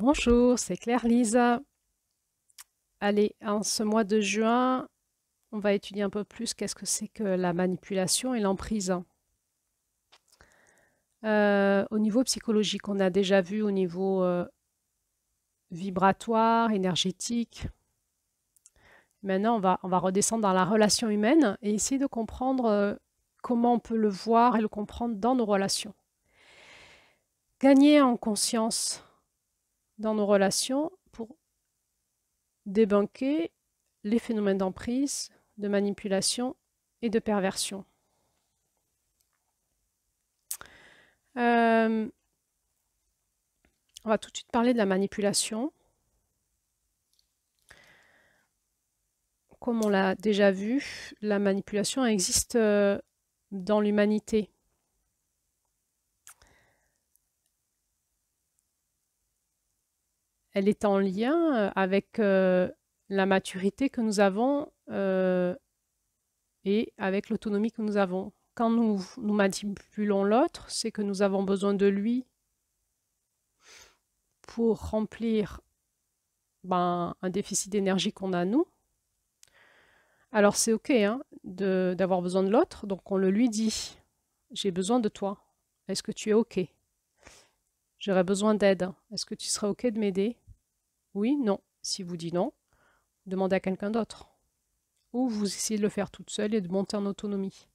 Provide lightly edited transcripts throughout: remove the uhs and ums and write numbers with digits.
Bonjour, c'est Claire-Lise. Allez, en ce mois de juin, on va étudier un peu plus qu'est-ce que c'est que la manipulation et l'emprise. Au niveau psychologique, on a déjà vu au niveau vibratoire, énergétique. Maintenant, on va redescendre dans la relation humaine et essayer de comprendre comment on peut le voir et le comprendre dans nos relations. Gagner en conscience dans nos relations pour débunker les phénomènes d'emprise, de manipulation et de perversion. On va tout de suite parler de la manipulation. Comme on l'a déjà vu, la manipulation existe dans l'humanité. Elle est en lien avec la maturité que nous avons et avec l'autonomie que nous avons. Quand nous manipulons l'autre, c'est que nous avons besoin de lui pour remplir un déficit d'énergie qu'on a nous. Alors c'est OK hein, d'avoir besoin de l'autre, donc on le lui dit. J'ai besoin de toi. Est-ce que tu es OK? J'aurais besoin d'aide. Est-ce que tu serais OK de m'aider? Oui, non. Si vous dites non, demandez à quelqu'un d'autre. Ou vous essayez de le faire toute seule et de monter en autonomie.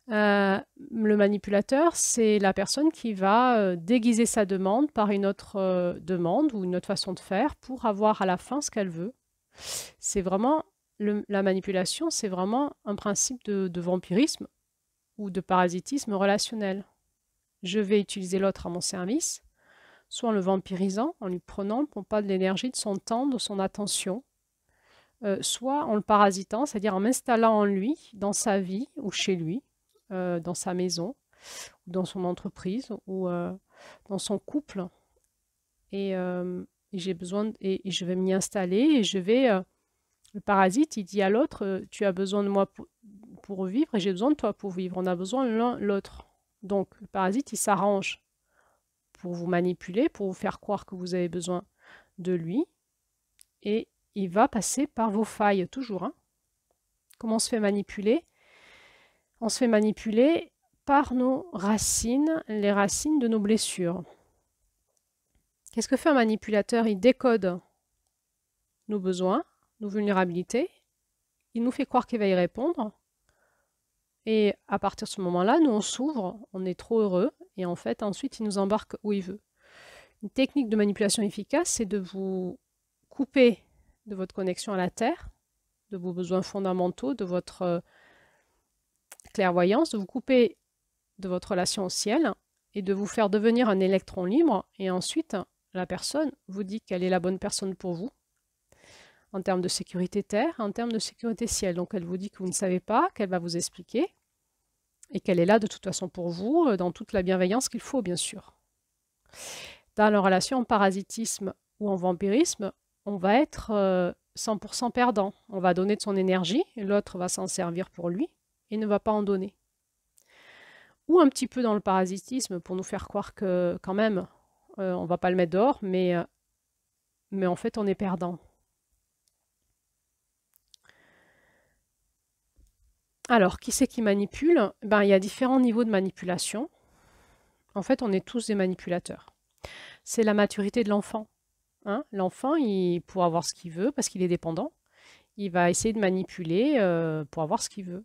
Le manipulateur, c'est la personne qui va déguiser sa demande par une autre demande ou une autre façon de faire pour avoir à la fin ce qu'elle veut. C'est vraiment la manipulation, c'est vraiment un principe de vampirisme ou de parasitisme relationnel. Je vais utiliser l'autre à mon service, soit en le vampirisant, en lui prenant pour pas de l'énergie, de son temps, de son attention, soit en le parasitant, c'est-à-dire en m'installant en lui, dans sa vie ou chez lui, dans sa maison, dans son entreprise ou dans son couple. Et j'ai besoin et je vais m'y installer et je vais le parasite, il dit à l'autre, tu as besoin de moi pour vivre et j'ai besoin de toi pour vivre. On a besoin l'un l'autre. Donc, le parasite, il s'arrange pour vous manipuler, pour vous faire croire que vous avez besoin de lui. Et il va passer par vos failles, toujours. Hein. Comment on se fait manipuler? On se fait manipuler par nos racines, les racines de nos blessures. Qu'est-ce que fait un manipulateur? Il décode nos besoins, nos vulnérabilités. Il nous fait croire qu'il va y répondre. Et à partir de ce moment-là, nous, on s'ouvre, on est trop heureux, et en fait, ensuite, il nous embarque où il veut. Une technique de manipulation efficace, c'est de vous couper de votre connexion à la Terre, de vos besoins fondamentaux, de votre clairvoyance, de vous couper de votre relation au ciel, et de vous faire devenir un électron libre, et ensuite, la personne vous dit qu'elle est la bonne personne pour vous, en termes de sécurité Terre, en termes de sécurité ciel. Donc elle vous dit que vous ne savez pas, qu'elle va vous expliquer, et qu'elle est là de toute façon pour vous, dans toute la bienveillance qu'il faut, bien sûr. Dans la relation en parasitisme ou en vampirisme, on va être 100% perdant. On va donner de son énergie, et l'autre va s'en servir pour lui, et ne va pas en donner. Ou un petit peu dans le parasitisme, pour nous faire croire que quand même, on ne va pas le mettre dehors, mais en fait, on est perdant. Alors, qui c'est qui manipule? Il y a différents niveaux de manipulation. En fait, on est tous des manipulateurs. C'est la maturité de l'enfant. Hein? L'enfant, pour avoir ce qu'il veut, parce qu'il est dépendant, il va essayer de manipuler pour avoir ce qu'il veut.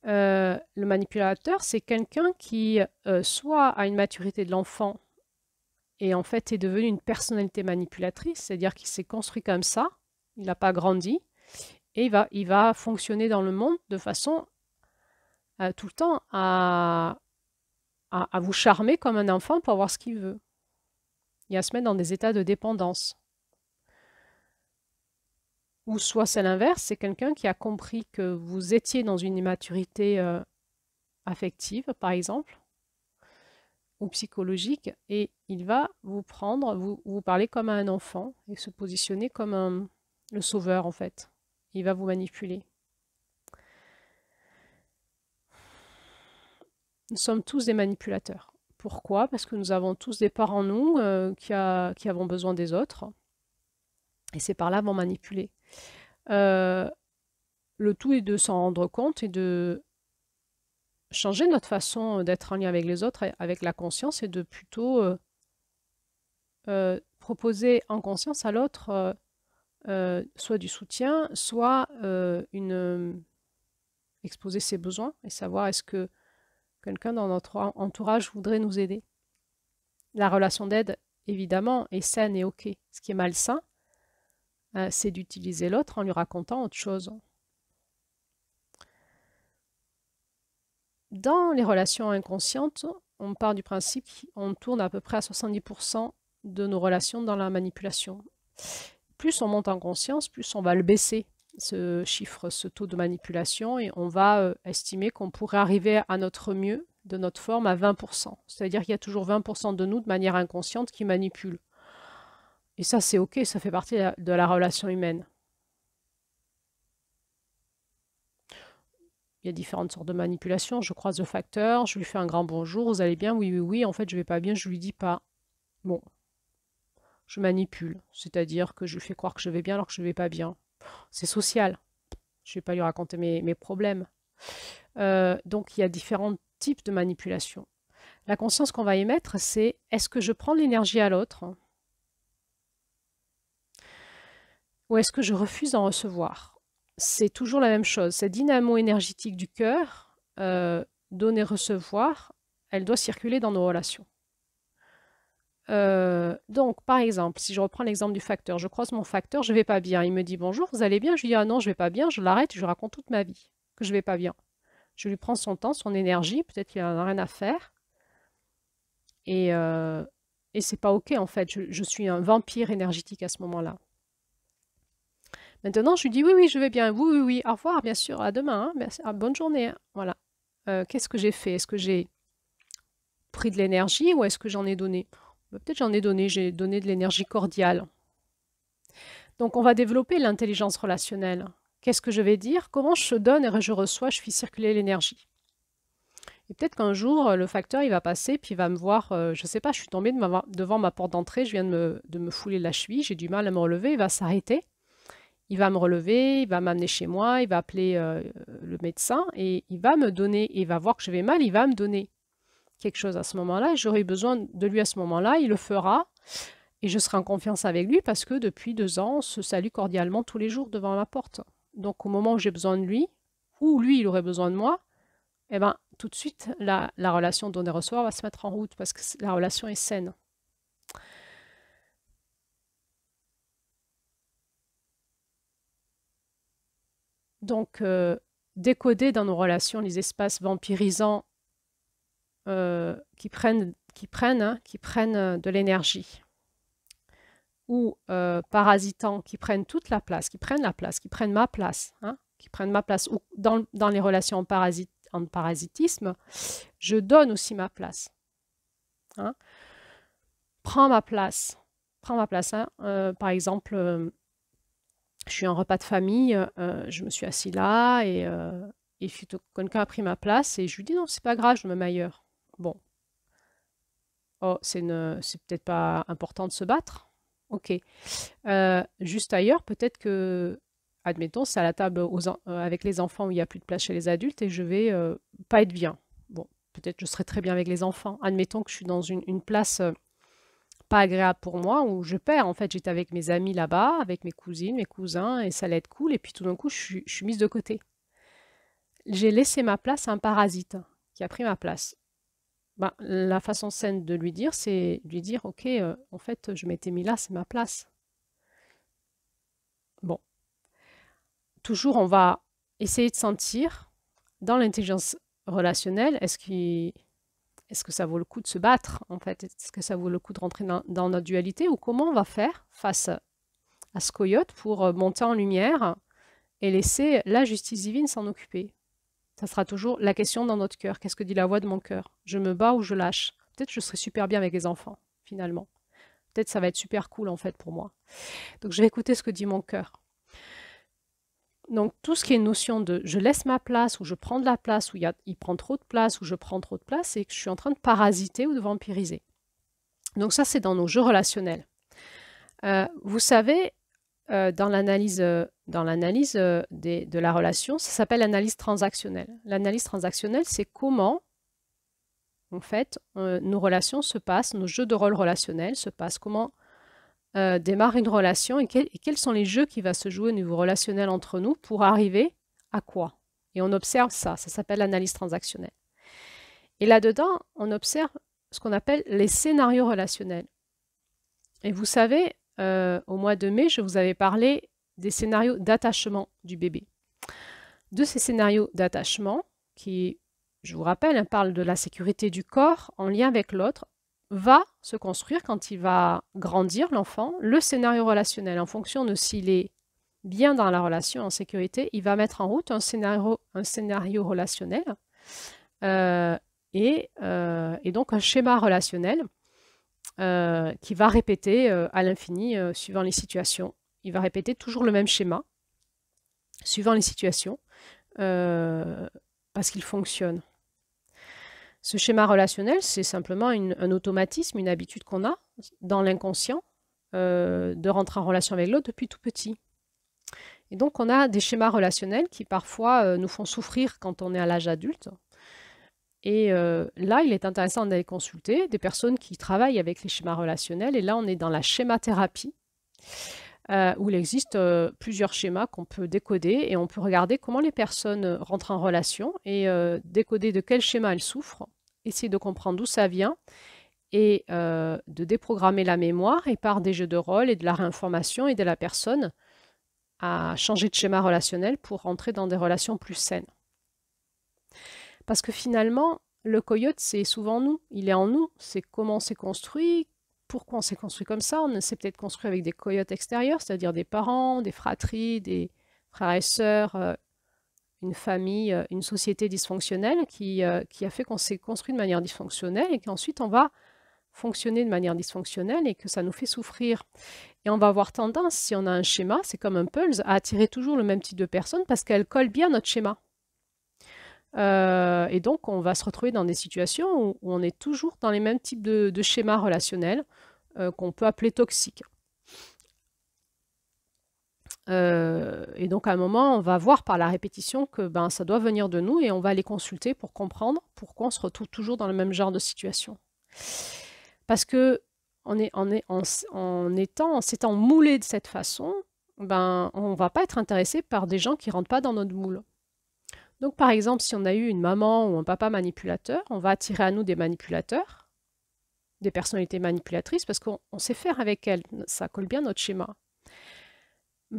Le manipulateur, c'est quelqu'un qui soit a une maturité de l'enfant et en fait est devenu une personnalité manipulatrice, c'est-à-dire qu'il s'est construit comme ça, il n'a pas grandi, et il va fonctionner dans le monde de façon tout le temps à vous charmer comme un enfant pour avoir ce qu'il veut. Et à se mettre dans des états de dépendance. Ou soit c'est l'inverse, c'est quelqu'un qui a compris que vous étiez dans une immaturité affective, par exemple, ou psychologique, et il va vous prendre, vous parler comme à un enfant et se positionner comme le sauveur, en fait. Il va vous manipuler. Nous sommes tous des manipulateurs. Pourquoi? Parce que nous avons tous des parts en nous qui avons besoin des autres. Et ces parts-là vont manipuler. Le tout est de s'en rendre compte et de changer notre façon d'être en lien avec les autres, avec la conscience, et de plutôt proposer en conscience à l'autre soit du soutien, soit exposer ses besoins et savoir est-ce que quelqu'un dans notre entourage voudrait nous aider. La relation d'aide, évidemment, est saine et ok. Ce qui est malsain, c'est d'utiliser l'autre en lui racontant autre chose. Dans les relations inconscientes, on part du principe qu'on tourne à peu près à 70% de nos relations dans la manipulation. Plus on monte en conscience, plus on va le baisser, ce chiffre, ce taux de manipulation, et on va estimer qu'on pourrait arriver à notre mieux, de notre forme, à 20%. C'est-à-dire qu'il y a toujours 20% de nous, de manière inconsciente, qui manipulent. Et ça, c'est ok, ça fait partie de la relation humaine. Il y a différentes sortes de manipulations. Je croise le facteur, je lui fais un grand bonjour, vous allez bien? Oui, oui, oui. En fait, je vais pas bien, je lui dis pas. Bon, je manipule, c'est-à-dire que je lui fais croire que je vais bien alors que je vais pas bien. C'est social. Je vais pas lui raconter mes problèmes. Donc, il y a différents types de manipulation. La conscience qu'on va émettre, c'est est-ce que je prends de l'énergie à l'autre ou est-ce que je refuse d'en recevoir? C'est toujours la même chose. Cette dynamo énergétique du cœur, donner-recevoir, elle doit circuler dans nos relations. Donc, par exemple, si je reprends l'exemple du facteur, je croise mon facteur, je vais pas bien. Il me dit bonjour, vous allez bien? Je lui dis ah non, je vais pas bien, je l'arrête, je lui raconte toute ma vie que je vais pas bien. Je lui prends son temps, son énergie, peut-être qu'il en a rien à faire. Et c'est pas ok en fait, je suis un vampire énergétique à ce moment-là. Maintenant, je lui dis oui, oui, je vais bien. Oui, oui, oui, au revoir, bien sûr, à demain, hein, merci, bonne journée, hein. Voilà. Qu'est-ce que j'ai fait? Est-ce que j'ai pris de l'énergie ou est-ce que j'en ai donné? Peut-être j'en ai donné, j'ai donné de l'énergie cordiale. Donc, on va développer l'intelligence relationnelle. Qu'est-ce que je vais dire? Comment je donne et je reçois, je fais circuler l'énergie. Et peut-être qu'un jour, le facteur, il va passer, puis il va me voir, je ne sais pas, je suis tombée devant ma porte d'entrée, je viens de me fouler la cheville, j'ai du mal à me relever, il va s'arrêter. Il va me relever, il va m'amener chez moi, il va appeler le médecin et il va me donner, il va voir que je vais mal, il va me donner quelque chose à ce moment-là et j'aurai besoin de lui à ce moment-là, il le fera et je serai en confiance avec lui parce que depuis 2 ans, on se salue cordialement tous les jours devant ma porte. Donc au moment où j'ai besoin de lui, ou lui il aurait besoin de moi, eh ben, tout de suite la relation donner-recevoir va se mettre en route parce que la relation est saine. Donc, décoder dans nos relations les espaces vampirisants qui prennent de l'énergie ou parasitants qui prennent toute la place, qui prennent ma place, hein, qui prennent ma place. Ou dans les relations en parasitisme, je donne aussi ma place. Hein. Prends ma place. Hein. Par exemple, je suis en repas de famille, je me suis assis là et quelqu'un a pris ma place et je lui dis non, c'est pas grave, je me mets ailleurs. Bon. Oh, c'est peut-être pas important de se battre. Ok. Juste ailleurs, peut-être que, admettons, c'est à la table avec les enfants où il n'y a plus de place chez les adultes et je vais pas être bien. Bon, peut-être je serai très bien avec les enfants. Admettons que je suis dans une place pas agréable pour moi où je perds. En fait, j'étais avec mes amis là-bas, avec mes cousines, mes cousins et ça allait être cool. Et puis tout d'un coup, je suis mise de côté. J'ai laissé ma place à un parasite qui a pris ma place. Ben, la façon saine de lui dire, c'est lui dire, ok, en fait, je m'étais mis là, c'est ma place. Bon, toujours, on va essayer de sentir dans l'intelligence relationnelle, est-ce que ça vaut le coup de se battre, en fait? Est-ce que ça vaut le coup de rentrer dans notre dualité ou comment on va faire face à ce coyote pour monter en lumière et laisser la justice divine s'en occuper? Ça sera toujours la question dans notre cœur. Qu'est-ce que dit la voix de mon cœur? Je me bats ou je lâche? Peut-être je serai super bien avec les enfants, finalement. Peut-être ça va être super cool, en fait, pour moi. Donc, je vais écouter ce que dit mon cœur. Donc tout ce qui est notion de je laisse ma place, ou je prends de la place, ou il prend trop de place, ou je prends trop de place, c'est que je suis en train de parasiter ou de vampiriser. Donc ça, c'est dans nos jeux relationnels. Vous savez, dans l'analyse de la relation, ça s'appelle l'analyse transactionnelle. L'analyse transactionnelle, c'est comment, en fait, nos relations se passent, nos jeux de rôle relationnels se passent, comment démarre une relation et quels sont les jeux qui vont se jouer au niveau relationnel entre nous pour arriver à quoi. Et on observe ça s'appelle l'analyse transactionnelle. Et là-dedans, on observe ce qu'on appelle les scénarios relationnels. Et vous savez, au mois de mai, je vous avais parlé des scénarios d'attachement du bébé. De ces scénarios d'attachement, qui, je vous rappelle, parlent de la sécurité du corps en lien avec l'autre, va se construire quand il va grandir, l'enfant, le scénario relationnel. En fonction de s'il est bien dans la relation, en sécurité, il va mettre en route un scénario relationnel et donc un schéma relationnel qui va répéter à l'infini suivant les situations. Il va répéter toujours le même schéma suivant les situations parce qu'il fonctionne. Ce schéma relationnel, c'est simplement un automatisme, une habitude qu'on a dans l'inconscient de rentrer en relation avec l'autre depuis tout petit. Et donc, on a des schémas relationnels qui parfois nous font souffrir quand on est à l'âge adulte. Et là, il est intéressant d'aller consulter des personnes qui travaillent avec les schémas relationnels. Et là, on est dans la schémathérapie, où il existe plusieurs schémas qu'on peut décoder et on peut regarder comment les personnes rentrent en relation et décoder de quel schéma elles souffrent, essayer de comprendre d'où ça vient et de déprogrammer la mémoire et par des jeux de rôle et de la réinformation aider la personne à changer de schéma relationnel pour rentrer dans des relations plus saines. Parce que finalement, le coyote, c'est souvent nous, il est en nous, c'est comment on s'est construit, pourquoi on s'est construit comme ça. On s'est peut-être construit avec des coyotes extérieurs, c'est-à-dire des parents, des fratries, des frères et sœurs, une famille, une société dysfonctionnelle qui a fait qu'on s'est construit de manière dysfonctionnelle et qu'ensuite on va fonctionner de manière dysfonctionnelle et que ça nous fait souffrir. Et on va avoir tendance, si on a un schéma, c'est comme un puzzle, à attirer toujours le même type de personnes parce qu'elles collent bien à notre schéma. Et donc, on va se retrouver dans des situations où on est toujours dans les mêmes types de schémas relationnels qu'on peut appeler toxiques. Et donc, à un moment, on va voir par la répétition que ça doit venir de nous et on va les consulter pour comprendre pourquoi on se retrouve toujours dans le même genre de situation. Parce que en s'étant moulé de cette façon, on ne va pas être intéressé par des gens qui ne rentrent pas dans notre moule. Donc, par exemple, si on a eu une maman ou un papa manipulateur, on va attirer à nous des manipulateurs, des personnalités manipulatrices, parce qu'on sait faire avec elles. Ça colle bien à notre schéma.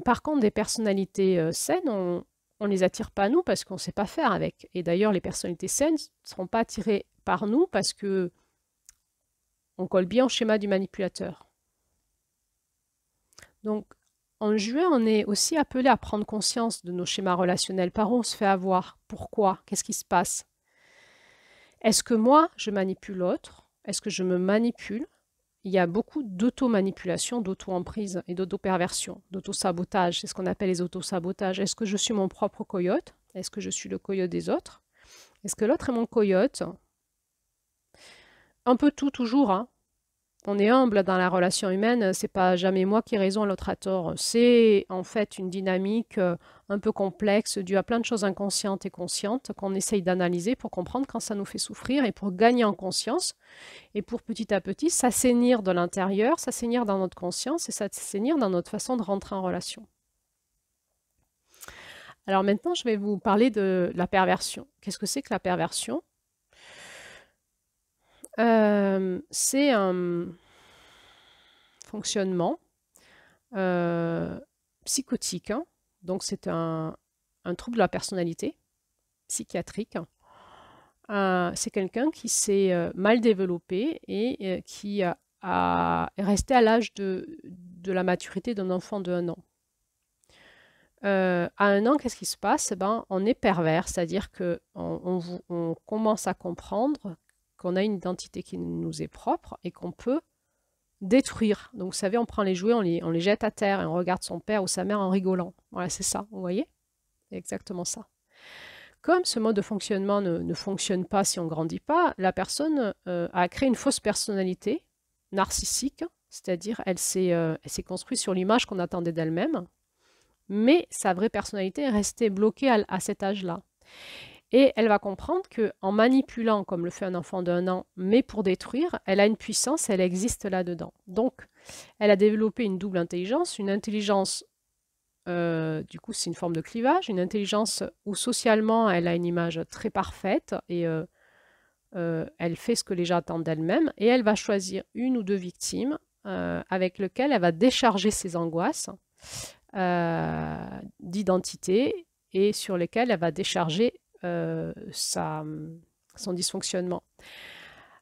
Par contre, des personnalités saines, on ne les attire pas à nous parce qu'on ne sait pas faire avec. Et d'ailleurs, les personnalités saines ne seront pas attirées par nous parce qu'on colle bien au schéma du manipulateur. Donc, en juin, on est aussi appelé à prendre conscience de nos schémas relationnels. Par où on se fait avoir? Pourquoi? Qu'est-ce qui se passe? Est-ce que moi, je manipule l'autre? Est-ce que je me manipule? Il y a beaucoup d'auto-manipulation, d'auto-emprise et d'auto-perversion, d'auto-sabotage. C'est ce qu'on appelle les auto-sabotages. Est-ce que je suis mon propre coyote? Est-ce que je suis le coyote des autres? Est-ce que l'autre est mon coyote? Un peu tout, toujours, hein. On est humble dans la relation humaine, c'est pas jamais moi qui ai raison, l'autre a tort. C'est en fait une dynamique un peu complexe, due à plein de choses inconscientes et conscientes qu'on essaye d'analyser pour comprendre quand ça nous fait souffrir et pour gagner en conscience et pour petit à petit s'assainir de l'intérieur, s'assainir dans notre conscience et s'assainir dans notre façon de rentrer en relation. Alors maintenant, je vais vous parler de la perversion. Qu'est-ce que c'est que la perversion? C'est un fonctionnement psychotique, hein. Donc c'est un trouble de la personnalité psychiatrique. C'est quelqu'un qui s'est mal développé et qui est resté à l'âge de la maturité d'un enfant de 1 an. À 1 an, qu'est-ce qui se passe? On est pervers, c'est-à-dire qu'on commence à comprendre qu'on a une identité qui nous est propre et qu'on peut détruire. Donc, vous savez, on prend les jouets, on les jette à terre et on regarde son père ou sa mère en rigolant. Voilà, c'est ça, vous voyez? C'est exactement ça. Comme ce mode de fonctionnement ne fonctionne pas si on ne grandit pas, la personne a créé une fausse personnalité narcissique, c'est-à-dire elle s'est construite sur l'image qu'on attendait d'elle-même, mais sa vraie personnalité est restée bloquée à cet âge-là. Et elle va comprendre qu'en manipulant, comme le fait un enfant d'1 an, mais pour détruire, elle a une puissance, elle existe là-dedans. Donc, elle a développé une double intelligence, une intelligence, du coup, c'est une forme de clivage, une intelligence où socialement, elle a une image très parfaite et elle fait ce que les gens attendent d'elle-même, et elle va choisir une ou deux victimes avec lesquelles elle va décharger ses angoisses d'identité et sur lesquelles elle va décharger son dysfonctionnement.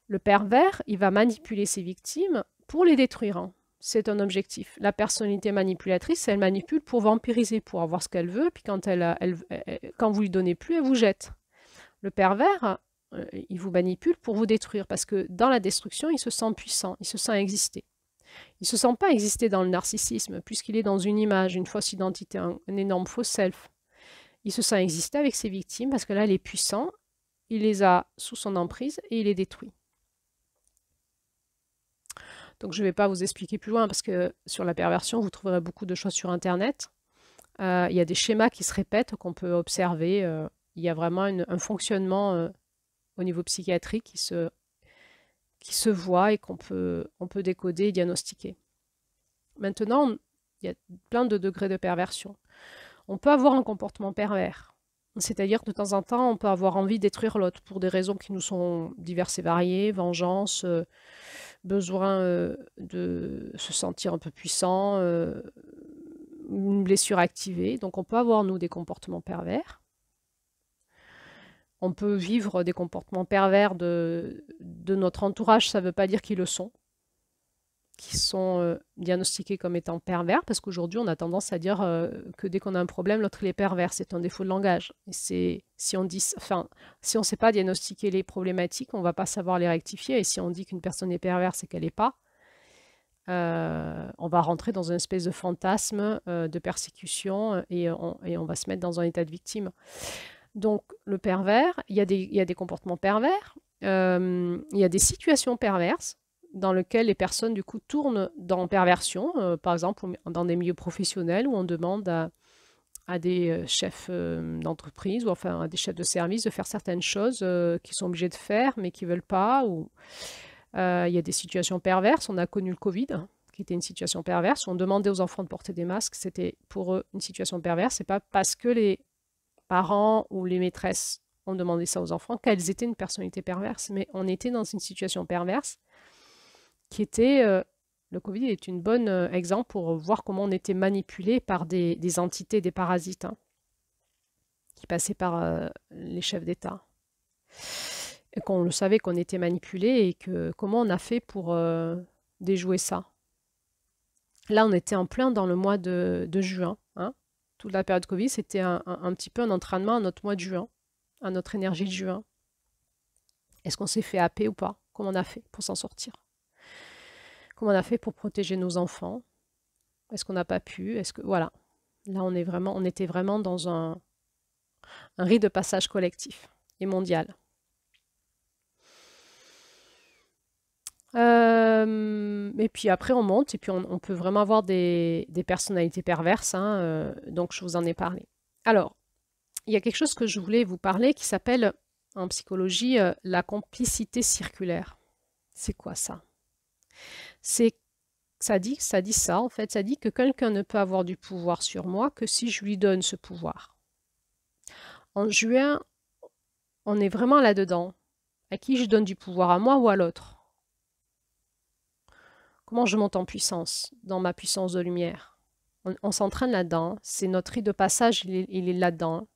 Le pervers, il va manipuler ses victimes pour les détruire, hein. C'est un objectif. La personnalité manipulatrice, elle manipule pour vampiriser, pour avoir ce qu'elle veut, puis quand vous lui donnez plus, elle vous jette. Le pervers, il vous manipule pour vous détruire, parce que dans la destruction, il se sent puissant, il se sent exister. Il ne se sent pas exister dans le narcissisme, puisqu'il est dans une image, une fausse identité, un énorme faux self. Il se sent exister avec ses victimes, parce que là, il est puissant, il les a sous son emprise et il les détruit. Donc je ne vais pas vous expliquer plus loin, parce que sur la perversion, vous trouverez beaucoup de choses sur Internet. Il y a des schémas qui se répètent, qu'on peut observer. Il y a vraiment un fonctionnement au niveau psychiatrique qui se voit et on peut décoder et diagnostiquer. Maintenant, il y a plein de degrés de perversion. On peut avoir un comportement pervers, c'est-à-dire que de temps en temps, on peut avoir envie de détruire l'autre pour des raisons qui nous sont diverses et variées, vengeance, besoin de se sentir un peu puissant, une blessure activée. Donc on peut avoir, nous, des comportements pervers. On peut vivre des comportements pervers de notre entourage, ça ne veut pas dire qu'ils le sont, qui sont diagnostiqués comme étant pervers, parce qu'aujourd'hui, on a tendance à dire que dès qu'on a un problème, l'autre il est pervers. C'est un défaut de langage. Et si on ne sait pas diagnostiquer les problématiques, on ne va pas savoir les rectifier. Et si on dit qu'une personne est perverse, c'est qu'elle n'est pas. On va rentrer dans une espèce de fantasme de persécution et on va se mettre dans un état de victime. Donc, le pervers, il y a des comportements pervers, il y a des situations perverses dans lesquelles les personnes, du coup, tournent dans perversion, par exemple dans des milieux professionnels où on demande à des chefs d'entreprise ou enfin à des chefs de service de faire certaines choses qu'ils sont obligés de faire mais qu'ils ne veulent pas. Il y a des situations perverses. On a connu le Covid, qui était une situation perverse. On demandait aux enfants de porter des masques. C'était pour eux une situation perverse. Ce n'est pas parce que les parents ou les maîtresses ont demandé ça aux enfants qu'elles étaient une personnalité perverse, mais on était dans une situation perverse qui était... le Covid est une bonne exemple pour voir comment on était manipulé par des entités, des parasites, hein, qui passaient par les chefs d'État. Et qu'on le savait qu'on était manipulé et que comment on a fait pour déjouer ça. Là, on était en plein dans le mois de juin, hein. Toute la période Covid, c'était un petit peu un entraînement à notre mois de juin, à notre énergie de juin. Est-ce qu'on s'est fait happer ou pas? Comment on a fait pour s'en sortir? Comment on a fait pour protéger nos enfants? Est-ce qu'on n'a pas pu? Voilà. Là, on était vraiment dans un rite de passage collectif et mondial. Et puis après, on monte, et puis on peut vraiment avoir des personnalités perverses, hein, donc je vous en ai parlé. Alors, il y a quelque chose que je voulais vous parler qui s'appelle, en psychologie, la complicité circulaire. C'est quoi ça? Ça dit ça, en fait. Ça dit que quelqu'un ne peut avoir du pouvoir sur moi que si je lui donne ce pouvoir. En juin, on est vraiment là-dedans. À qui je donne du pouvoir, à moi ou à l'autre? Comment je monte en puissance, dans ma puissance de lumière? On s'entraîne là-dedans. C'est notre rite de passage, il est là-dedans.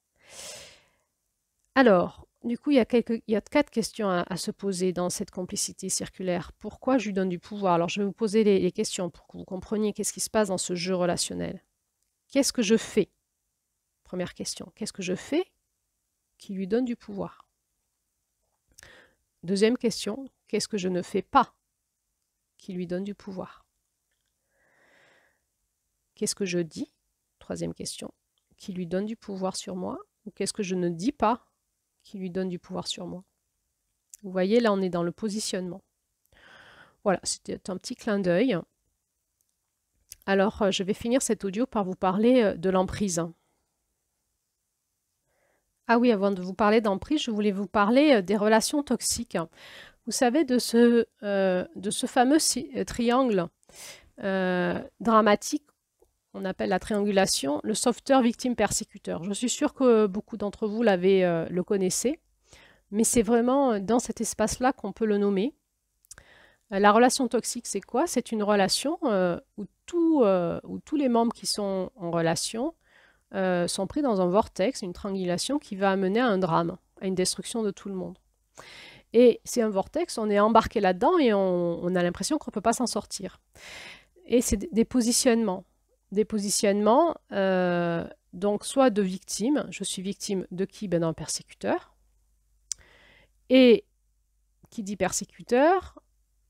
Alors, du coup, il y a 4 questions à se poser dans cette complicité circulaire. Pourquoi je lui donne du pouvoir? Alors, je vais vous poser les questions pour que vous compreniez qu'est-ce qui se passe dans ce jeu relationnel. Qu'est-ce que je fais? Première question. Qu'est-ce que je fais qui lui donne du pouvoir? Deuxième question. Qu'est-ce que je ne fais pas qui lui donne du pouvoir? Qu'est-ce que je dis? Troisième question. qui lui donne du pouvoir sur moi, ou qu'est-ce que je ne dis pas qui lui donne du pouvoir sur moi. Vous voyez, là, on est dans le positionnement. Voilà, c'était un petit clin d'œil. Alors, je vais finir cet audio par vous parler de l'emprise. Ah oui, avant de vous parler d'emprise, je voulais vous parler des relations toxiques. Vous savez, de ce fameux triangle dramatique, on appelle la triangulation, le sauveteur, victime, persécuteur. Je suis sûre que beaucoup d'entre vous le connaissez, mais c'est vraiment dans cet espace-là qu'on peut le nommer. La relation toxique, c'est quoi? C'est une relation où tous les membres qui sont en relation sont pris dans un vortex, une triangulation qui va amener à un drame, à une destruction de tout le monde. Et c'est un vortex, on est embarqué là-dedans et on a l'impression qu'on ne peut pas s'en sortir. Et c'est des positionnements. Des positionnements, donc soit de victime, je suis victime de qui? Ben, d'un persécuteur. Et qui dit persécuteur,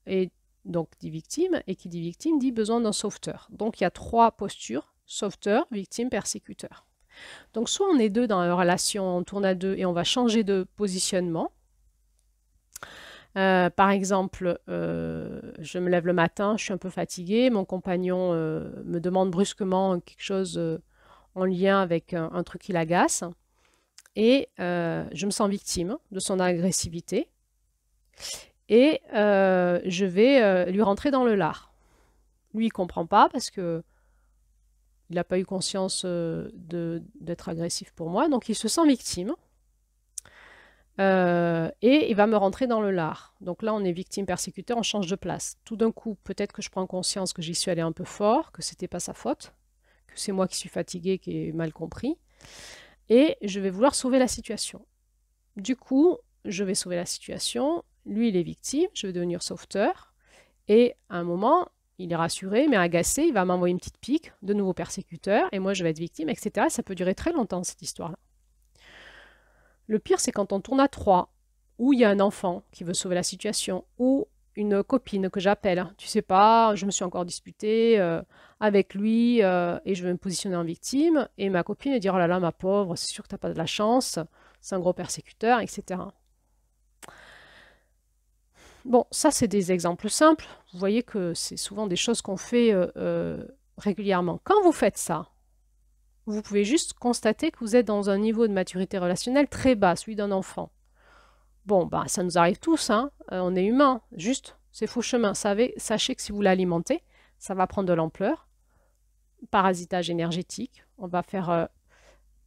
et donc dit victime, et qui dit victime dit besoin d'un sauveteur. Donc il y a 3 postures, sauveteur, victime, persécuteur. Donc soit on est 2 dans la relation, on tourne à 2 et on va changer de positionnement. Par exemple, je me lève le matin, je suis un peu fatiguée, mon compagnon me demande brusquement quelque chose en lien avec un truc qui l'agace, et je me sens victime de son agressivité, et je vais lui rentrer dans le lard. Lui, il ne comprend pas parce que il n'a pas eu conscience d'être agressif pour moi, donc il se sent victime. Et il va me rentrer dans le lard. Donc là, on est victime-persécuteur, on change de place. Tout d'un coup, peut-être que je prends conscience que j'y suis allée un peu fort, que c'était pas sa faute, que c'est moi qui suis fatiguée, qui ai mal compris, et je vais vouloir sauver la situation. Du coup, je vais sauver la situation, lui, il est victime, je vais devenir sauveteur, et à un moment, il est rassuré, mais agacé, il va m'envoyer une petite pique, de nouveau persécuteur, et moi, je vais être victime, etc. Ça peut durer très longtemps, cette histoire-là. Le pire, c'est quand on tourne à 3, où il y a un enfant qui veut sauver la situation, ou une copine que j'appelle. Tu sais pas, je me suis encore disputée avec lui et je vais me positionner en victime. Et ma copine va dire, oh là là, ma pauvre, c'est sûr que tu n'as pas de la chance, c'est un gros persécuteur, etc. Bon, ça, c'est des exemples simples. Vous voyez que c'est souvent des choses qu'on fait régulièrement. Quand vous faites ça, vous pouvez juste constater que vous êtes dans un niveau de maturité relationnelle très bas, celui d'un enfant. Bon, bah, ça nous arrive tous, hein. On est humain, juste, c'est faux chemin. Sachez que si vous l'alimentez, ça va prendre de l'ampleur. Parasitage énergétique, on va faire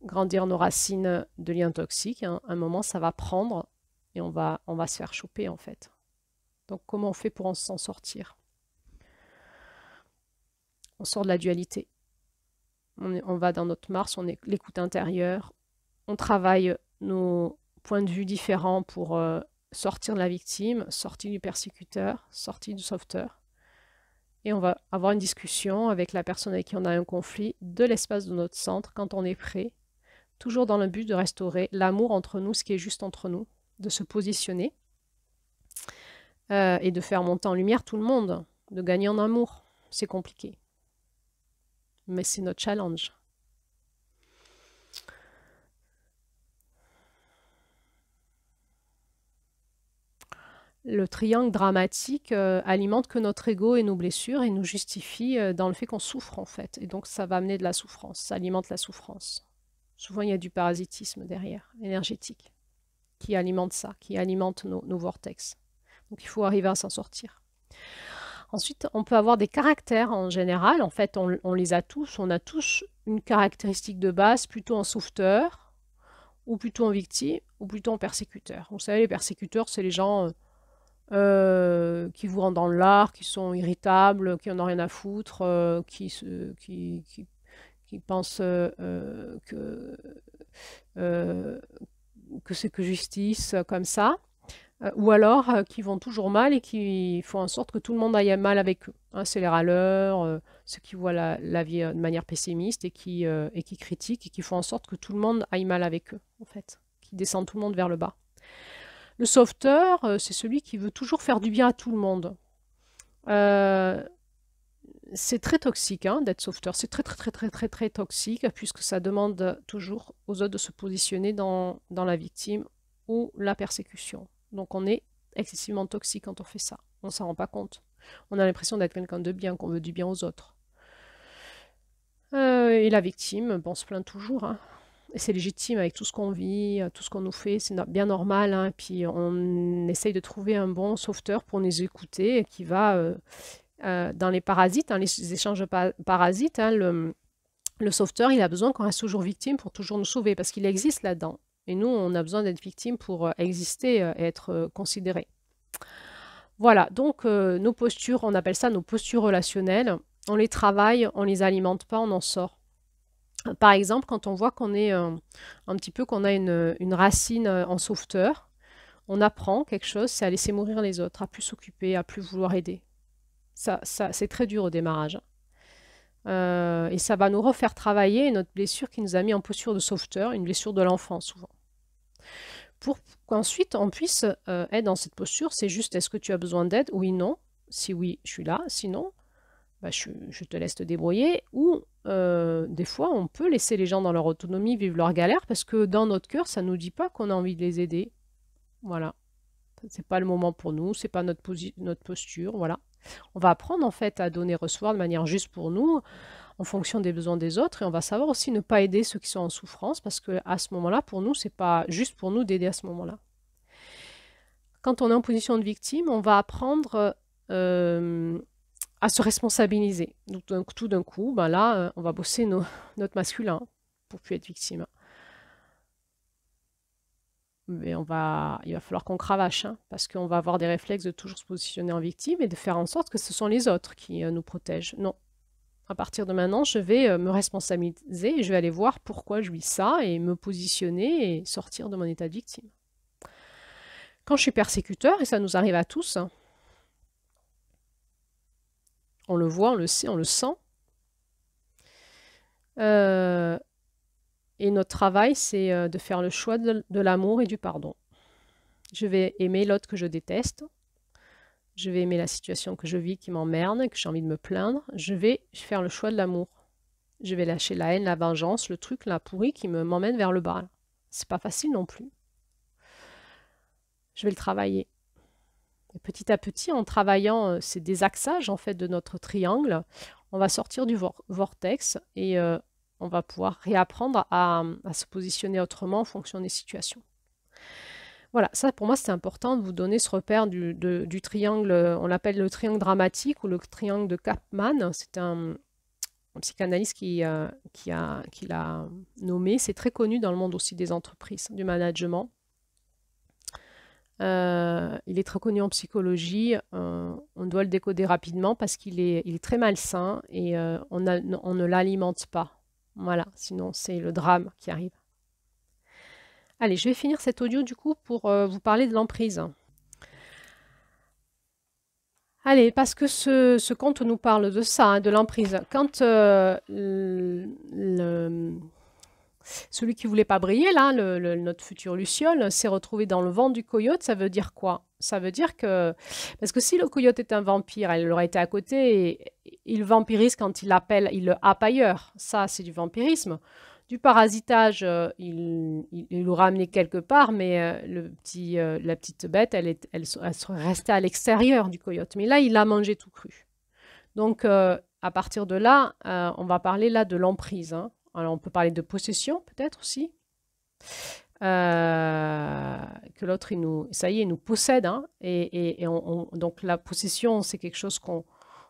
grandir nos racines de liens toxiques. Hein. À un moment, ça va prendre et on va se faire choper, en fait. Donc, comment on fait pour s'en sortir? On sort de la dualité. On va dans notre Mars, on est l'écoute intérieure, on travaille nos points de vue différents pour sortir de la victime, sortir du persécuteur, sortir du sauveteur. Et on va avoir une discussion avec la personne avec qui on a un conflit de l'espace de notre centre quand on est prêt, toujours dans le but de restaurer l'amour entre nous, ce qui est juste entre nous, de se positionner et de faire monter en lumière tout le monde, de gagner en amour. C'est compliqué. Mais c'est notre challenge. Le triangle dramatique alimente que notre ego et nos blessures et nous justifie dans le fait qu'on souffre en fait. Et donc ça va amener de la souffrance, ça alimente la souffrance. Souvent il y a du parasitisme derrière, énergétique, qui alimente ça, qui alimente nos vortex. Donc il faut arriver à s'en sortir. Ensuite, on peut avoir des caractères en général. En fait, on les a tous. On a tous une caractéristique de base, plutôt en sauveteur, ou plutôt en victime, ou plutôt en persécuteur. Vous savez, les persécuteurs, c'est les gens qui vous rendent dans l'art, qui sont irritables, qui n'en ont rien à foutre, qui pensent que c'est que justice, comme ça. Ou alors qui vont toujours mal et qui font en sorte que tout le monde aille mal avec eux. Hein, c'est les râleurs, ceux qui voient la vie de manière pessimiste et qui critiquent et qui font en sorte que tout le monde aille mal avec eux, en fait, qui descendent tout le monde vers le bas. Le sauveteur, c'est celui qui veut toujours faire du bien à tout le monde. c'est très toxique hein, d'être sauveteur. C'est très, très, très, très, très, très toxique puisque ça demande toujours aux autres de se positionner dans la victime ou la persécution. Donc on est excessivement toxique quand on fait ça. On s'en rend pas compte. On a l'impression d'être quelqu'un de bien, qu'on veut du bien aux autres. Et la victime, bon, on se plaint toujours, hein. Et c'est légitime avec tout ce qu'on vit, tout ce qu'on nous fait, c'est bien normal, hein. Puis on essaye de trouver un bon sauveteur pour nous écouter, qui va dans les parasites, hein, les échanges de parasites, hein, le sauveteur, il a besoin qu'on reste toujours victime pour toujours nous sauver, parce qu'il existe là-dedans. Et nous, on a besoin d'être victime pour exister et être considéré. Voilà, donc nos postures, on appelle ça nos postures relationnelles. On les travaille, on les alimente pas, on en sort. Par exemple, quand on voit qu'on est un petit peu qu'on a une racine en sauveteur, on apprend quelque chose, c'est à laisser mourir les autres, à plus s'occuper, à plus vouloir aider. Ça, c'est très dur au démarrage. Et ça va nous refaire travailler notre blessure qui nous a mis en posture de sauveteur, une blessure de l'enfant souvent. Pour qu'ensuite on puisse être dans cette posture, c'est juste est-ce que tu as besoin d'aide? Oui, non. Si oui, je suis là. Sinon, bah, je te laisse te débrouiller. Ou des fois, on peut laisser les gens dans leur autonomie vivre leur galère parce que dans notre cœur, ça ne nous dit pas qu'on a envie de les aider. Voilà. C'est pas le moment pour nous, c'est pas notre posture. Voilà. On va apprendre en fait à donner, recevoir de manière juste pour nous, en fonction des besoins des autres, et on va savoir aussi ne pas aider ceux qui sont en souffrance parce que à ce moment-là, pour nous, c'est pas juste pour nous d'aider à ce moment-là. Quand on est en position de victime, on va apprendre à se responsabiliser. Donc tout d'un coup, ben là, on va bosser notre masculin pour plus être victime. Mais il va falloir qu'on cravache, hein, parce qu'on va avoir des réflexes de toujours se positionner en victime et de faire en sorte que ce sont les autres qui nous protègent. Non. À partir de maintenant, je vais me responsabiliser et je vais aller voir pourquoi je vis ça et me positionner et sortir de mon état de victime. Quand je suis persécuteur, et ça nous arrive à tous, hein, on le voit, on le sait, on le sent. Et notre travail, c'est de faire le choix de l'amour et du pardon. Je vais aimer l'autre que je déteste. Je vais aimer la situation que je vis qui m'emmerde, que j'ai envie de me plaindre. Je vais faire le choix de l'amour. Je vais lâcher la haine, la vengeance, le truc, la pourrie qui m'emmène vers le bas. C'est pas facile non plus. Je vais le travailler. Et petit à petit, en travaillant ces désaxages en fait de notre triangle, on va sortir du vortex et on va pouvoir réapprendre à se positionner autrement en fonction des situations. Voilà, ça pour moi c'est important de vous donner ce repère du triangle, on l'appelle le triangle dramatique ou le triangle de Kapman. C'est un psychanalyste qui l'a nommé. C'est très connu dans le monde aussi des entreprises, du management. Il est très connu en psychologie. On doit le décoder rapidement parce qu'il est très malsain et on ne l'alimente pas. Voilà, sinon c'est le drame qui arrive. Allez, je vais finir cet audio du coup pour vous parler de l'emprise. Allez, parce que ce conte nous parle de ça, hein, de l'emprise. Quand celui qui voulait pas briller, là, notre futur Luciole, s'est retrouvé dans le vent du coyote, ça veut dire quoi? Ça veut dire que... Parce que si le coyote est un vampire, elle aurait été à côté et il vampirise quand il l'appelle, il le happe ailleurs. Ça, c'est du vampirisme. Du parasitage, il l'aura amené quelque part, mais la petite bête, elle serait restée à l'extérieur du coyote. Mais là, il l'a mangé tout cru. Donc, à partir de là, on va parler là de l'emprise, hein. Alors, on peut parler de possession, peut-être aussi. Que l'autre, ça y est, il nous possède, hein. Donc, la possession, c'est quelque chose qu'on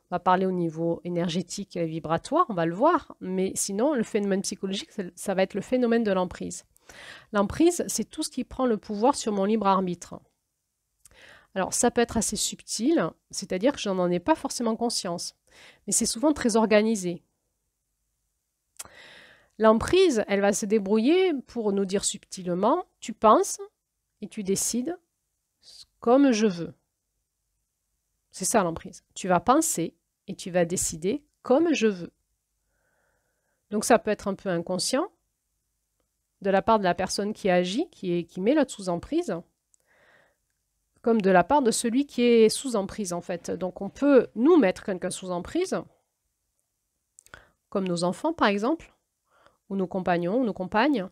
va parler au niveau énergétique et vibratoire, on va le voir. Mais sinon, le phénomène psychologique, ça va être le phénomène de l'emprise. L'emprise, c'est tout ce qui prend le pouvoir sur mon libre arbitre. Alors, ça peut être assez subtil, c'est-à-dire que je n'en ai pas forcément conscience. Mais c'est souvent très organisé. L'emprise, elle va se débrouiller pour nous dire subtilement, tu penses et tu décides comme je veux. C'est ça l'emprise. Tu vas penser et tu vas décider comme je veux. Donc ça peut être un peu inconscient de la part de la personne qui agit, qui met l'autre sous emprise, comme de la part de celui qui est sous emprise en fait. Donc on peut nous mettre quelqu'un sous emprise comme nos enfants par exemple, ou nos compagnons, ou nos compagnes.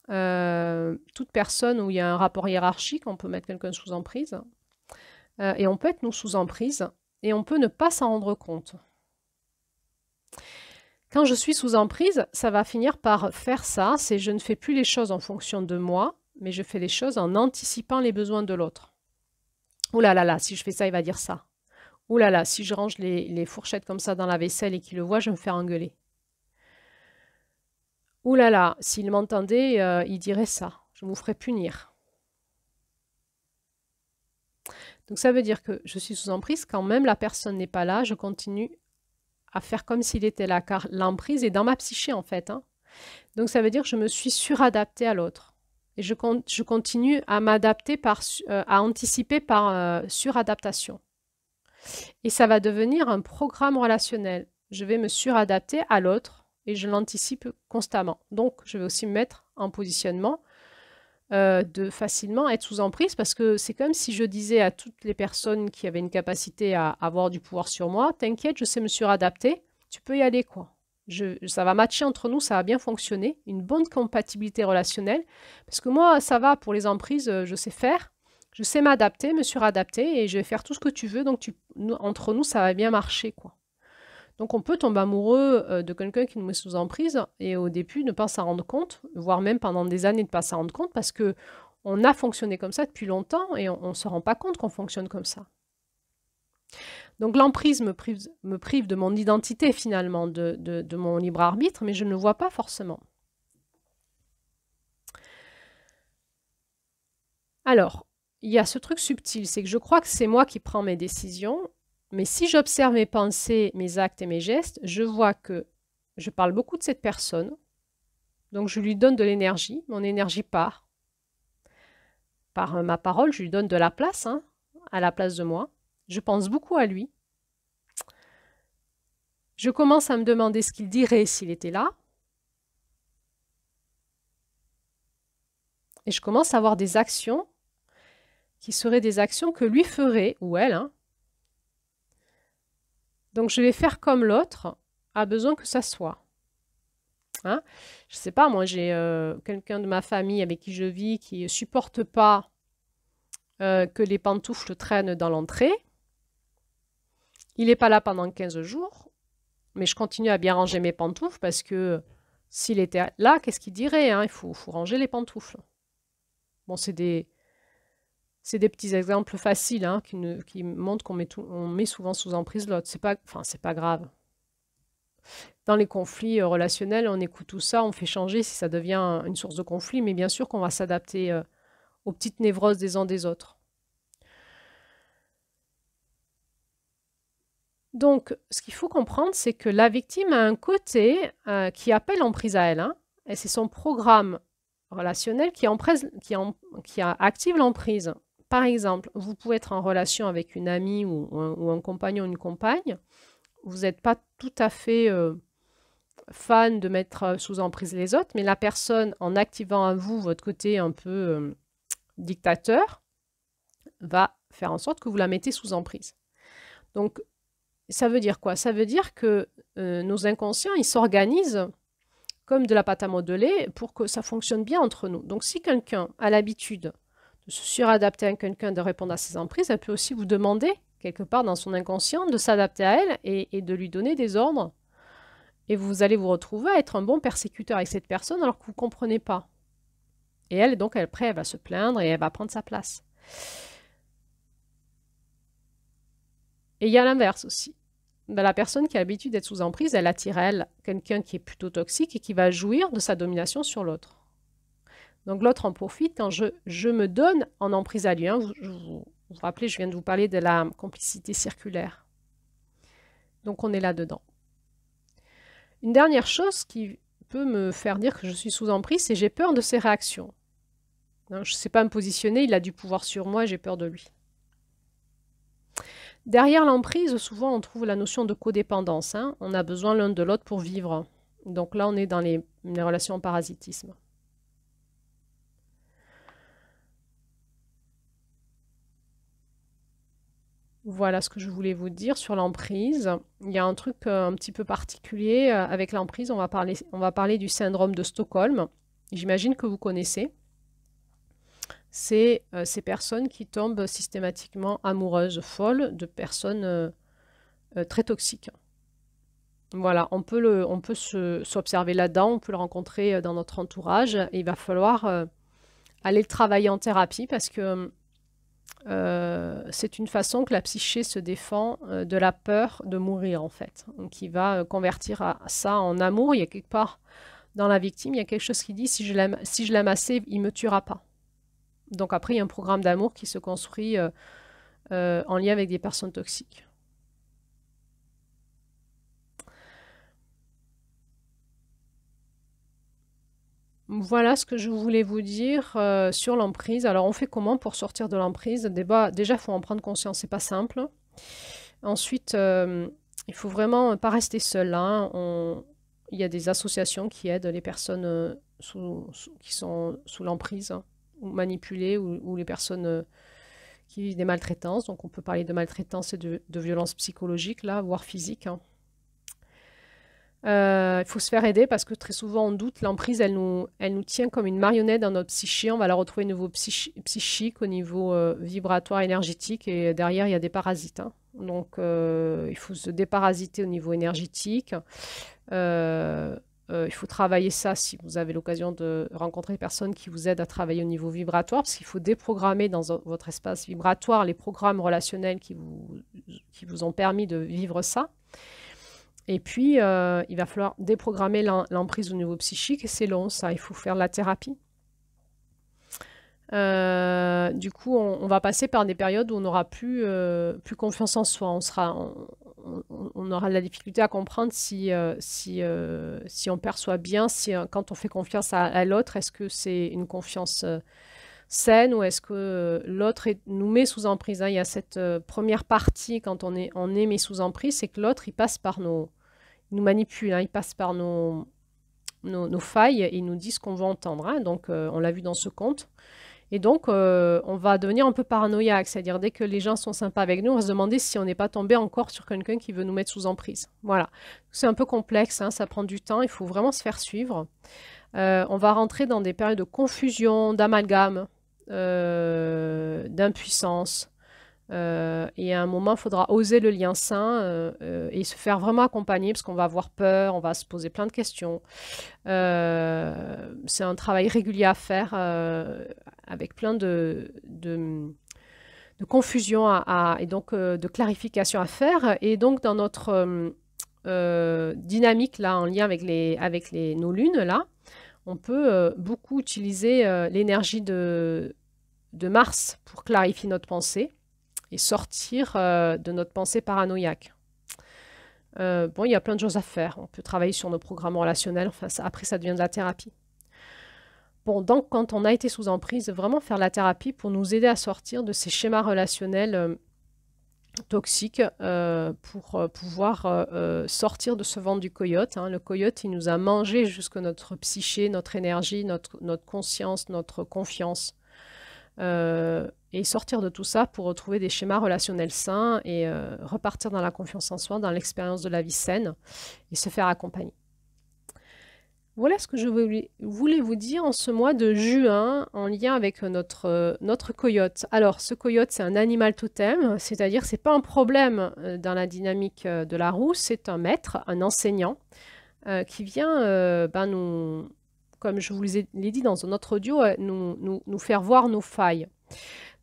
Toute personne où il y a un rapport hiérarchique, on peut mettre quelqu'un sous emprise. Et on peut être nous sous emprise, et on peut ne pas s'en rendre compte. Quand je suis sous emprise, ça va finir par faire ça, c'est je ne fais plus les choses en fonction de moi, mais je fais les choses en anticipant les besoins de l'autre. Ouh là là là, si je fais ça, il va dire ça. Ouh là là, si je range les fourchettes comme ça dans la vaisselle et qu'il le voit, je vais me faire engueuler. Ouh là là, s'il m'entendait, il dirait ça. Je me ferais punir. Donc ça veut dire que je suis sous emprise quand même la personne n'est pas là, je continue à faire comme s'il était là, car l'emprise est dans ma psyché en fait. Hein. Donc ça veut dire que je me suis suradaptée à l'autre. Et je continue à m'adapter à anticiper par suradaptation. Et ça va devenir un programme relationnel. Je vais me suradapter à l'autre et je l'anticipe constamment. Donc je vais aussi me mettre en positionnement de facilement être sous emprise parce que c'est comme si je disais à toutes les personnes qui avaient une capacité à avoir du pouvoir sur moi, t'inquiète, je sais me suradapter, tu peux y aller quoi. Ça va matcher entre nous, ça va bien fonctionner, une bonne compatibilité relationnelle, parce que moi ça va pour les emprises, je sais faire, je sais m'adapter, me suradapter et je vais faire tout ce que tu veux, donc entre nous ça va bien marcher quoi. Donc on peut tomber amoureux de quelqu'un qui nous met sous emprise et au début ne pas s'en rendre compte, voire même pendant des années ne pas s'en rendre compte parce que on a fonctionné comme ça depuis longtemps et on ne se rend pas compte qu'on fonctionne comme ça. Donc l'emprise me prive de mon identité finalement, de mon libre arbitre, mais je ne le vois pas forcément. Alors, il y a ce truc subtil, c'est que je crois que c'est moi qui prends mes décisions. Mais si j'observe mes pensées, mes actes et mes gestes, je vois que je parle beaucoup de cette personne. Donc je lui donne de l'énergie, mon énergie part. Par ma parole, je lui donne de la place, hein, à la place de moi. Je pense beaucoup à lui. Je commence à me demander ce qu'il dirait s'il était là. Et je commence à avoir des actions qui seraient des actions que lui ferait, ou elle, hein. Donc je vais faire comme l'autre a besoin que ça soit. Hein? Je ne sais pas, moi j'ai quelqu'un de ma famille avec qui je vis qui ne supporte pas que les pantoufles traînent dans l'entrée. Il n'est pas là pendant 15 jours, mais je continue à bien ranger mes pantoufles parce que s'il était là, qu'est-ce qu'il dirait hein? Il faut ranger les pantoufles. Bon, c'est des petits exemples faciles hein, qui montrent qu'on met souvent sous emprise l'autre. C'est pas grave. Dans les conflits relationnels, on écoute tout ça, on fait changer si ça devient une source de conflit, mais bien sûr qu'on va s'adapter aux petites névroses des uns des autres. Donc, ce qu'il faut comprendre, c'est que la victime a un côté qui appelle l'emprise à elle, hein, et c'est son programme relationnel qui active l'emprise. Par exemple, vous pouvez être en relation avec une amie ou un compagnon ou une compagne, vous n'êtes pas tout à fait fan de mettre sous emprise les autres, mais la personne, en activant à vous votre côté un peu dictateur, va faire en sorte que vous la mettez sous emprise. Donc, ça veut dire quoi? Ça veut dire que nos inconscients, ils s'organisent comme de la pâte à modeler pour que ça fonctionne bien entre nous. Donc, si quelqu'un a l'habitude de se suradapter à quelqu'un, de répondre à ses emprises, elle peut aussi vous demander, quelque part dans son inconscient, de s'adapter à elle et de lui donner des ordres. Et vous allez vous retrouver à être un bon persécuteur avec cette personne alors que vous ne comprenez pas. Et elle, donc, après, elle va se plaindre et elle va prendre sa place. Et il y a l'inverse aussi. Ben, la personne qui a l'habitude d'être sous emprise, elle attire à elle quelqu'un qui est plutôt toxique et qui va jouir de sa domination sur l'autre. Donc l'autre en profite quand je me donne en emprise à lui. Hein. Vous vous rappelez, je viens de vous parler de la complicité circulaire. Donc on est là-dedans. Une dernière chose qui peut me faire dire que je suis sous emprise, c'est j'ai peur de ses réactions. Je ne sais pas me positionner, il a du pouvoir sur moi et j'ai peur de lui. Derrière l'emprise, souvent on trouve la notion de codépendance. Hein. On a besoin l'un de l'autre pour vivre. Donc là, on est dans les relations en parasitisme. Voilà ce que je voulais vous dire sur l'emprise. Il y a un truc un petit peu particulier avec l'emprise. On va parler du syndrome de Stockholm. J'imagine que vous connaissez. C'est ces personnes qui tombent systématiquement amoureuses, folles de personnes très toxiques. Voilà, on peut s'observer là-dedans, on peut le rencontrer dans notre entourage. Et il va falloir aller le travailler en thérapie parce que c'est une façon que la psyché se défend de la peur de mourir en fait. Donc il va convertir ça en amour. Il y a quelque part dans la victime, il y a quelque chose qui dit si je l'aime assez, il ne me tuera pas. Donc après, il y a un programme d'amour qui se construit en lien avec des personnes toxiques. Voilà ce que je voulais vous dire sur l'emprise. Alors, on fait comment pour sortir de l'emprise? Déjà, il faut en prendre conscience, c'est pas simple. Ensuite, il faut vraiment pas rester seul. Hein. Il y a des associations qui aident les personnes qui sont sous l'emprise, hein, ou manipulées, ou les personnes qui vivent des maltraitances. Donc, on peut parler de maltraitance et de violence psychologique, là, voire physique. Hein. Il faut se faire aider parce que très souvent on doute, l'emprise elle nous tient comme une marionnette dans notre psyché, on va la retrouver au niveau psychique, au niveau vibratoire, énergétique et derrière il y a des parasites. Hein. Donc il faut se déparasiter au niveau énergétique, il faut travailler ça si vous avez l'occasion de rencontrer des personnes qui vous aident à travailler au niveau vibratoire parce qu'il faut déprogrammer dans votre espace vibratoire les programmes relationnels qui vous ont permis de vivre ça. Et puis, il va falloir déprogrammer l'emprise au niveau psychique, et c'est long, ça, il faut faire de la thérapie. Du coup, on va passer par des périodes où on n'aura plus confiance en soi. On aura de la difficulté à comprendre si on perçoit bien, quand on fait confiance à l'autre, est-ce que c'est une confiance saine ou est-ce que l'autre nous met sous emprise. Hein. Il y a cette première partie, quand on est mis sous emprise, c'est que l'autre, il nous manipule, hein, il passe par nos failles et il nous dit ce qu'on veut entendre. Hein. Donc, on l'a vu dans ce conte. Et donc, on va devenir un peu paranoïaque, c'est-à-dire dès que les gens sont sympas avec nous, on va se demander si on n'est pas tombé encore sur quelqu'un qui veut nous mettre sous emprise. Voilà. C'est un peu complexe, hein, ça prend du temps, il faut vraiment se faire suivre. On va rentrer dans des périodes de confusion, d'amalgame, d'impuissance. Et à un moment, il faudra oser le lien sain et se faire vraiment accompagner parce qu'on va avoir peur, on va se poser plein de questions. C'est un travail régulier à faire avec plein de confusion et donc de clarification à faire. Et donc, dans notre dynamique, là, en lien avec nos lunes, là, on peut beaucoup utiliser l'énergie de Mars pour clarifier notre pensée et sortir de notre pensée paranoïaque. Bon, il y a plein de choses à faire. On peut travailler sur nos programmes relationnels. Enfin, après, ça devient de la thérapie. Bon, donc, quand on a été sous emprise, vraiment faire la thérapie pour nous aider à sortir de ces schémas relationnels toxiques pour pouvoir sortir de ce ventre du coyote. Hein. Le coyote, il nous a mangé jusque notre psyché, notre énergie, notre conscience, notre confiance. Et sortir de tout ça pour retrouver des schémas relationnels sains et repartir dans la confiance en soi, dans l'expérience de la vie saine et se faire accompagner. Voilà ce que je voulais vous dire en ce mois de juin en lien avec notre coyote. Alors, ce coyote, c'est un animal totem, c'est-à-dire c'est pas un problème dans la dynamique de la roue, c'est un maître, un enseignant qui vient nous, comme je vous l'ai dit dans un autre audio, nous faire voir nos failles.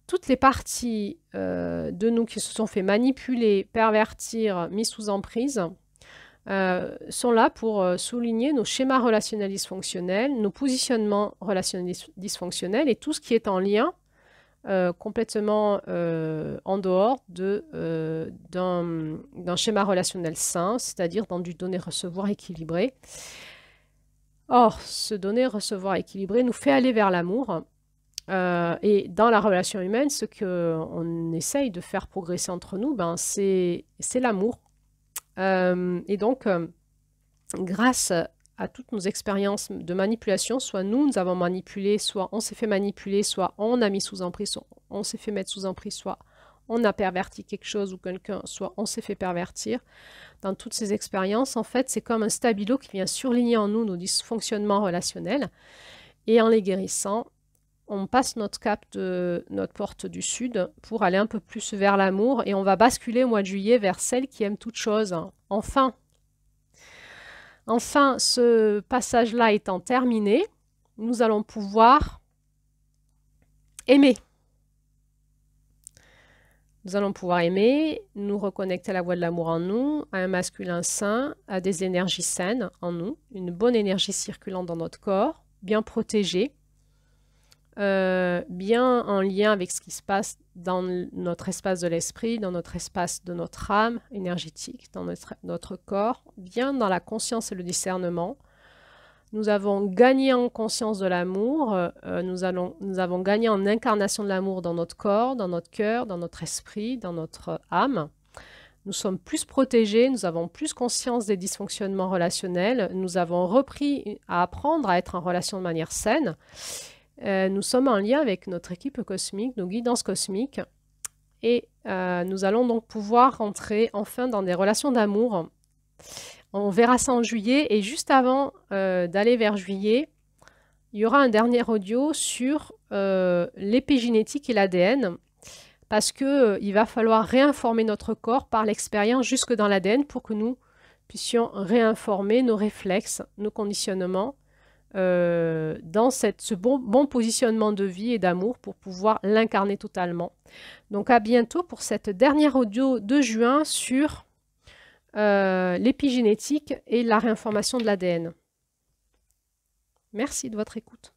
Toutes les parties de nous qui se sont fait manipuler, pervertir, mis sous emprise, sont là pour souligner nos schémas relationnels dysfonctionnels, nos positionnements relationnels dysfonctionnels et tout ce qui est en lien complètement en dehors d'un schéma relationnel sain, c'est-à-dire dans du donner-recevoir équilibré. Or, ce donner-recevoir équilibré nous fait aller vers l'amour. Et dans la relation humaine, ce qu'on essaye de faire progresser entre nous, c'est l'amour. Et donc, grâce à toutes nos expériences de manipulation, soit nous avons manipulé, soit on s'est fait manipuler, soit on a mis sous emprise, soit on s'est fait mettre sous emprise, soit on a perverti quelque chose ou quelqu'un, soit on s'est fait pervertir. Dans toutes ces expériences, en fait, c'est comme un stabilo qui vient surligner en nous nos dysfonctionnements relationnels. Et en les guérissant, on passe notre cap de notre porte du sud pour aller un peu plus vers l'amour et on va basculer au mois de juillet vers celle qui aime toute chose. Enfin, ce passage-là étant terminé, nous allons pouvoir aimer. Nous allons pouvoir aimer, nous reconnecter à la voie de l'amour en nous, à un masculin sain, à des énergies saines en nous, une bonne énergie circulant dans notre corps, bien protégée, bien en lien avec ce qui se passe dans notre espace de l'esprit, dans notre espace de notre âme énergétique, dans notre corps, bien dans la conscience et le discernement. Nous avons gagné en conscience de l'amour, nous avons gagné en incarnation de l'amour dans notre corps, dans notre cœur, dans notre esprit, dans notre âme. Nous sommes plus protégés, nous avons plus conscience des dysfonctionnements relationnels, nous avons repris à apprendre à être en relation de manière saine. Nous sommes en lien avec notre équipe cosmique, nos guidances cosmiques, et nous allons donc pouvoir rentrer enfin dans des relations d'amour. On verra ça en juillet, et juste avant d'aller vers juillet, il y aura un dernier audio sur l'épigénétique et l'ADN, parce qu'il va falloir réinformer notre corps par l'expérience jusque dans l'ADN pour que nous puissions réinformer nos réflexes, nos conditionnements, dans ce bon positionnement de vie et d'amour pour pouvoir l'incarner totalement. Donc à bientôt pour cette dernière audio de juin sur l'épigénétique et la réinformation de l'ADN. Merci de votre écoute.